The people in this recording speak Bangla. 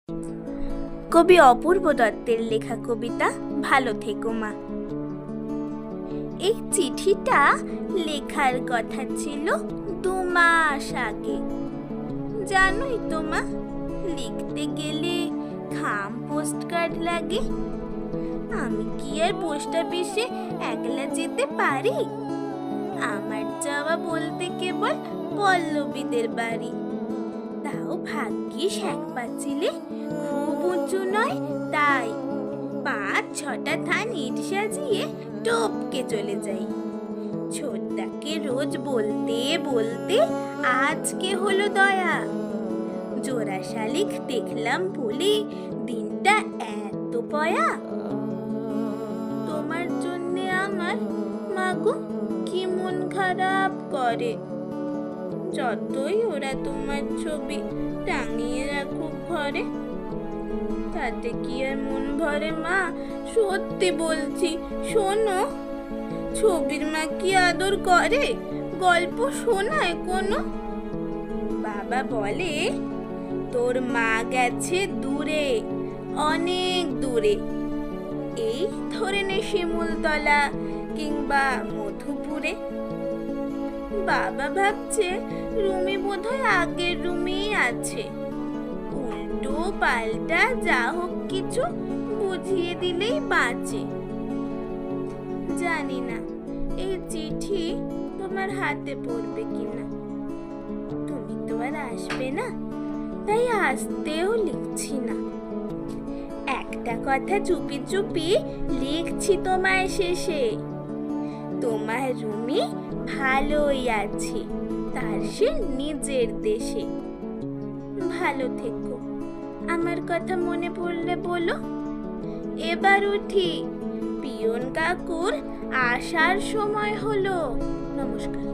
কবি অপূর্ব দত্তের লেখা কবিতা ভালো থেকো মা। এই চিঠিটা লেখার কথা ছিল 2 মাস আগে। জানোই তো মা, লিখতে গেলে খাম পোস্ট কার্ড লাগে। আমি কি আর পোস্ট অফিসে একলা যেতে পারি? আমার যাওয়া বলতে কেবল পল্লবীদের বাড়ি, তাও ভাগ্যিস এক পাঁচিলে, খুব উঁচু নয় তাই 5-6টা থান ইট সাজিয়ে টপকে চলে যাই। ছোটদাকে রোজ বলতে বলতে আজকে হলো দয়া। জোড়া শালিক দেখলাম বলে দিনটা এত পয়া। তোমার জন্যে আমার মাগো কি মন খারাপ করে। যতই ওরা তোমার ছবি টাঙিয়ে রাখুক ঘরে, তাতে কি আর মন ভরে মা? সত্যি বলছি, শোনো, ছবির মা কি আদর করে? গল্প শোনায় কোনো? বাবা বলে তোর মা গেছে দূরে, অনেক দূরে, এই ধরে নে শিমুলতলা কিংবা মধুপুরে। বাবা ভাবছে রুমি বোধহয় আগের রুমেই আছে। উল্টো পাল্টা যা হোক কিছু বুঝিয়ে দিলেই বাঁচে। জানি না এই চিঠি তোমার হাতে পড়বে কিনা। তুমি তো আর আসবে না, তাই আসতেও লিখছি না। একটা কথা চুপি চুপি লিখছি তোমায় শেষে। তোমার রুমি ভালোই আছে, তার সে নিজের দেশে। ভালো থেকো, আমার কথা মনে পড়লে বলো। এবার উঠি, পিয়ন কাকুর আসার সময় হলো। নমস্কার।